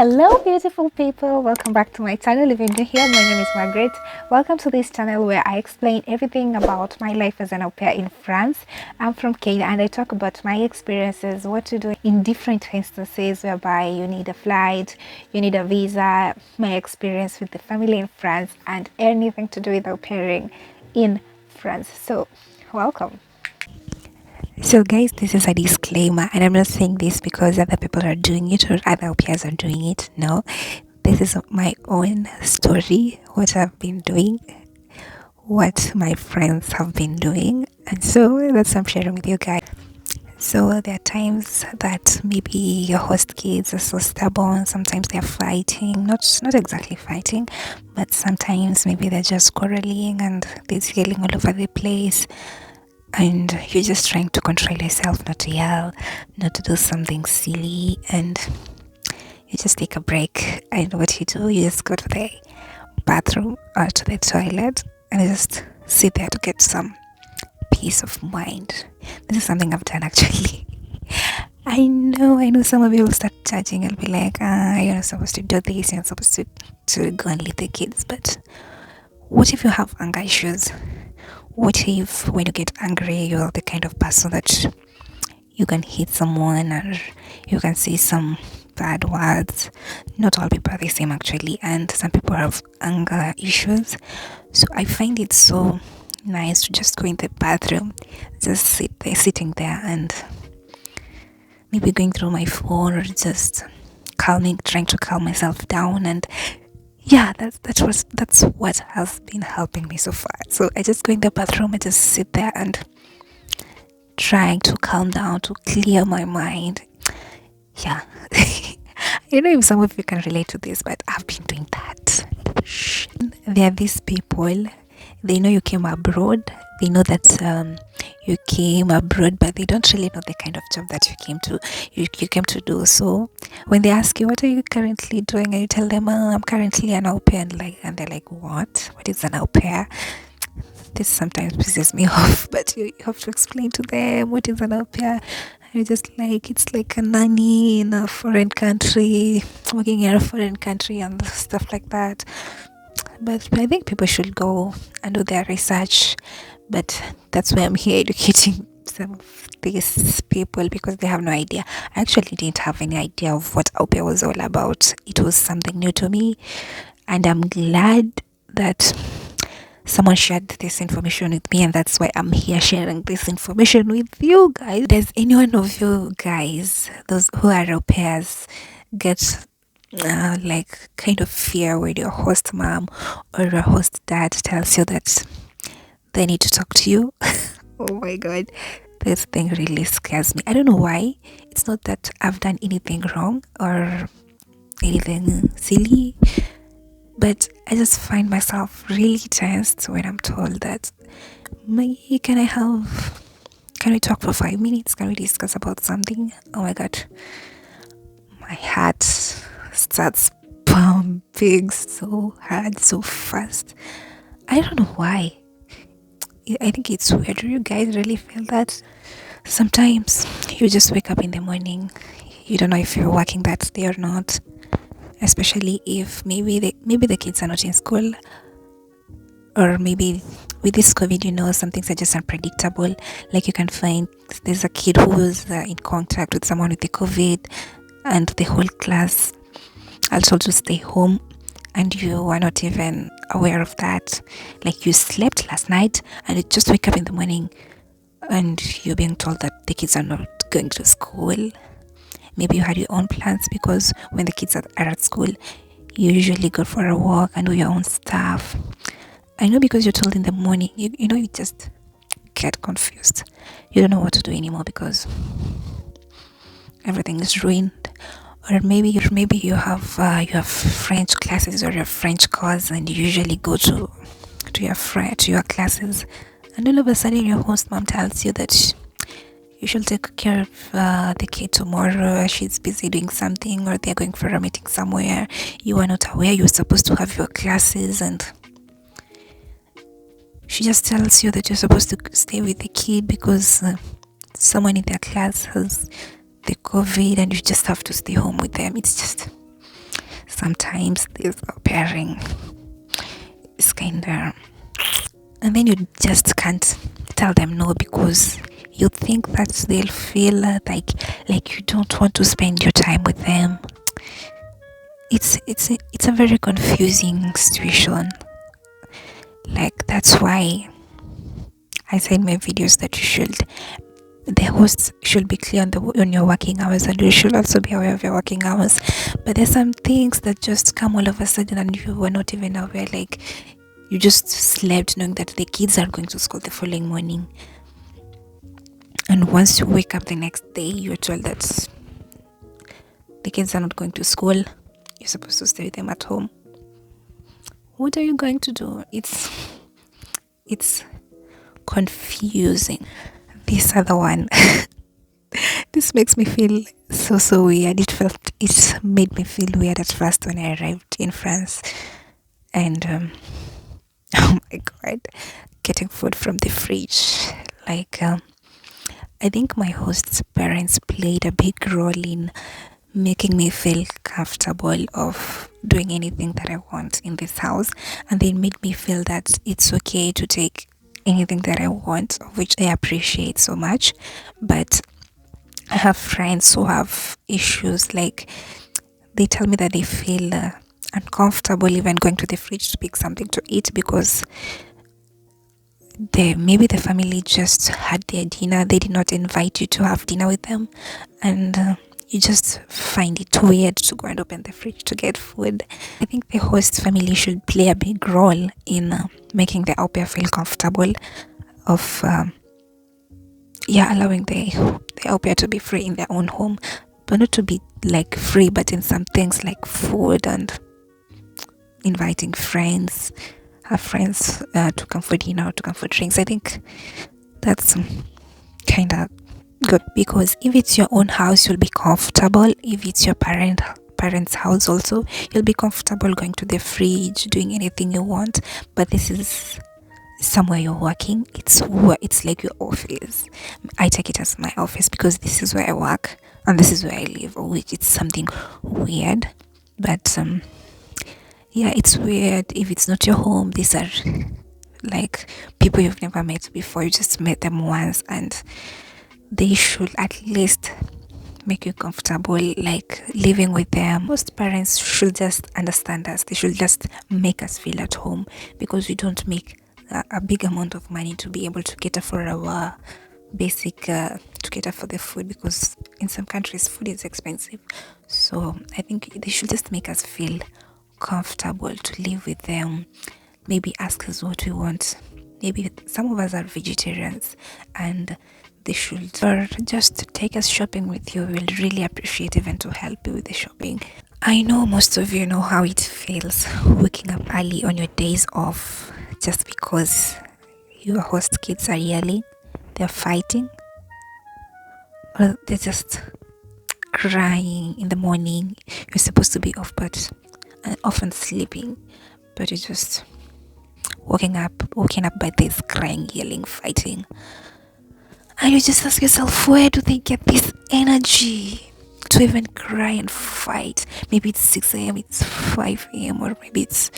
Hello, beautiful people. Welcome back to my channel. If you're new here, my name is Margaret. Welcome to this channel where I explain everything about my life as an au pair in France. I'm from Kenya and I talk about my experiences, what to do in different instances whereby you need a flight, you need a visa, my experience with the family in France, and anything to do with au pairing in France. So, welcome. So guys, this is a disclaimer, and I'm not saying this because other people are doing it or other peers are doing it. No, this is my own story, what I've been doing, what my friends have been doing, and so that's what I'm sharing with you guys. So there are times that maybe your host kids are so stubborn. Sometimes they're fighting, not exactly fighting, but sometimes maybe they're just quarreling and they're yelling all over the place. And you're just trying to control yourself not to yell, not to do something silly, and you just take a break. And what you do, you just go to the bathroom or to the toilet and you just sit there to get some peace of mind. This is something I've done actually. I know some of you will start judging and be like, you're not supposed to do this, you're not supposed to go and leave the kids. But what if you have anger issues? What if when you get angry, you're the kind of person that you can hit someone or you can say some bad words? Not all people are the same actually, and some people have anger issues. So I find it so nice to just go in the bathroom, just sitting there and maybe going through my phone or just trying to calm myself down. And yeah, that's what has been helping me so far. So I just go in the bathroom, I just sit there and trying to calm down, to clear my mind. Yeah. I don't know if some of you can relate to this, but I've been doing that. There are these people, they know you came abroad, they know that you came abroad, but they don't really know the kind of job that you came to do. So when they ask you, what are you currently doing, and you tell them, I'm currently an au pair, and they're like, what is an au pair? This sometimes pisses me off, but you have to explain to them what is an au pair. And just like, it's like a nanny in a foreign country, working in a foreign country and stuff like that. But I think people should go and do their research. But that's why I'm here educating some of these people, because they have no idea. I actually didn't have any idea of what Aupair was all about. It was something new to me, and I'm glad that someone shared this information with me, and that's why I'm here sharing this information with you guys. Does any one of you guys, those who are au pairs, get like kind of fear when your host mom or your host dad tells you that they need to talk to you? Oh my god, this thing really scares me. I don't know why. It's not that I've done anything wrong or anything silly, but I just find myself really tensed when I'm told that, can we talk for 5 minutes? Can we discuss about something? Oh my god, my heart starts pumping so hard, so fast. I don't know why. I think it's weird. Do you guys really feel that? Sometimes you just wake up in the morning, you don't know if you're working that day or not, especially if maybe the kids are not in school, or maybe with this COVID, some things are just unpredictable. Like you can find there's a kid who was in contact with someone with the COVID, and the whole class are told to stay home, and you are not even aware of that. Like you slept last night and you just wake up in the morning and you're being told that the kids are not going to school. Maybe you had your own plans, because when the kids are at school, you usually go for a walk and do your own stuff. I know, because you're told in the morning, you just get confused. You don't know what to do anymore because everything is ruined. Or maybe you have French classes or your French course, and you usually go to your classes, and all of a sudden your host mom tells you that you should take care of the kid tomorrow. She's busy doing something, or they're going for a meeting somewhere. You are not aware you're supposed to have your classes, and she just tells you that you're supposed to stay with the kid because someone in their class has the COVID and you just have to stay home with them. It's just, sometimes this pairing is kind of, and then you just can't tell them no, because you think that they'll feel like you don't want to spend your time with them. It's a very confusing situation. Like, that's why I say in my videos that the hosts should be clear on your working hours, and you should also be aware of your working hours. But there's some things that just come all of a sudden and you were not even aware. Like, you just slept knowing that the kids are going to school the following morning, and once you wake up the next day, you're told that the kids are not going to school. You're supposed to stay with them at home. What are you going to do? It's confusing. This other one, this makes me feel so weird. It made me feel weird at first when I arrived in France, and oh my god, getting food from the fridge. Like, I think my host's parents played a big role in making me feel comfortable of doing anything that I want in this house, and they made me feel that it's okay to take anything that I want, which I appreciate so much. But I have friends who have issues. Like, they tell me that they feel uncomfortable even going to the fridge to pick something to eat, because maybe the family just had their dinner. They did not invite you to have dinner with them, and you just find it weird to go and open the fridge to get food. I think the host family should play a big role in making the au pair feel comfortable, of allowing the au pair to be free in their own home, but not to be like free, but in some things like food and inviting friends, have friends to come for dinner, to come for drinks. I think that's kind of good, because if it's your own house, you'll be comfortable. If it's your parents' house also, you'll be comfortable going to the fridge, doing anything you want. But this is somewhere you're working. It's like your office. I take it as my office because this is where I work and this is where I live, which it's something weird. But it's weird if it's not your home. These are like people you've never met before. You just met them once, and they should at least make you comfortable, like living with them. Most parents should just understand us. They should just make us feel at home, because we don't make a big amount of money to be able to cater for our basic to cater for the food, because in some countries food is expensive. So I think they should just make us feel comfortable to live with them. Maybe ask us what we want. Maybe some of us are vegetarians, and they should, or just take us shopping with you. We'll really appreciate even to help you with the shopping. I know most of you know how it feels waking up early on your days off just because your host kids are yelling, they're fighting, or they're just crying in the morning. You're supposed to be off, but often sleeping, but you're just waking up by this crying, yelling, fighting. And you just ask yourself, where do they get this energy to even cry and fight? Maybe it's 6 a.m, it's 5 a.m, or maybe it's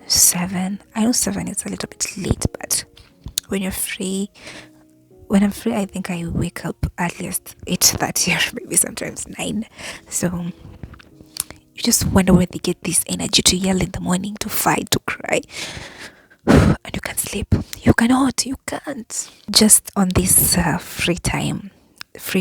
7. I know 7 is a little bit late, but when I'm free, I think I wake up at least 8:30 or maybe sometimes 9. So you just wonder where they get this energy to yell in the morning, to fight, to cry. And you can't sleep. You can't. Just on this free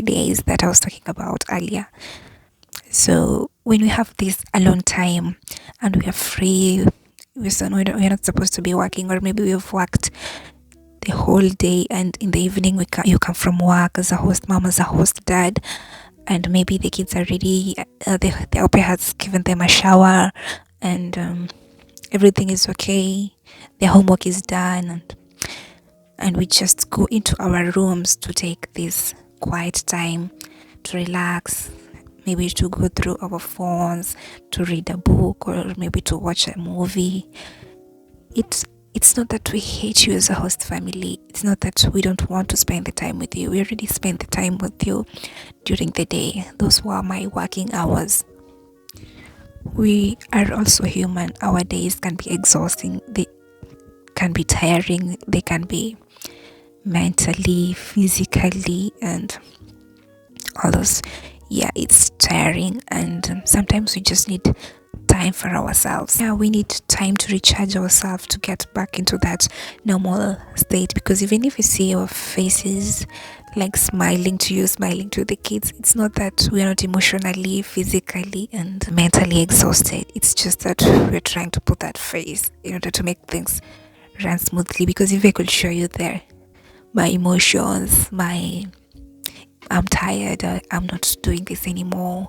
days that I was talking about earlier. So when we have this alone time and we are free, we're not supposed to be working, or maybe we've worked the whole day, and in the evening you come from work as a host mom, as a host dad, and maybe the kids are ready. The au pair has given them a shower, and everything is okay. Their homework is done, and we just go into our rooms to take this quiet time to relax, maybe to go through our phones, to read a book, or maybe to watch a movie. It's not that we hate you as a host family. It's not that we don't want to spend the time with you. We already spent the time with you during the day. Those were my working hours. We are also human. Our days can be exhausting, they can be tiring, they can be mentally, physically, and all those. Yeah, it's tiring, and sometimes we just need time for ourselves. Yeah, we need time to recharge ourselves to get back into that normal state, because even if you see our faces like smiling to you, smiling to the kids, it's not that we are not emotionally, physically, and mentally exhausted. It's just that we're trying to put that face in order to make things run smoothly. Because if I could show you there my emotions, my I'm tired, I'm not doing this anymore,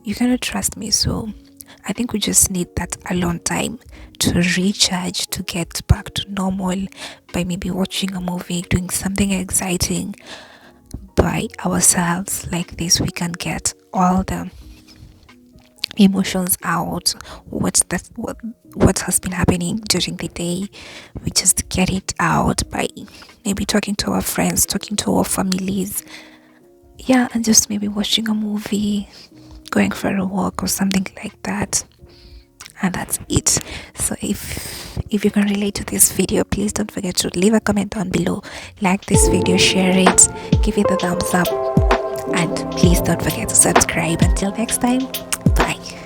you cannot trust me. So I think we just need that alone time to recharge, to get back to normal, by maybe watching a movie, doing something exciting by ourselves. Like this, we can get all the emotions out, what has been happening during the day. We just get it out by maybe talking to our friends, talking to our families, yeah, and just maybe watching a movie, going for a walk or something like that. And that's it. So if you can relate to this video, please don't forget to leave a comment down below, like this video, share it, give it a thumbs up, and please don't forget to subscribe. Until next time, bye.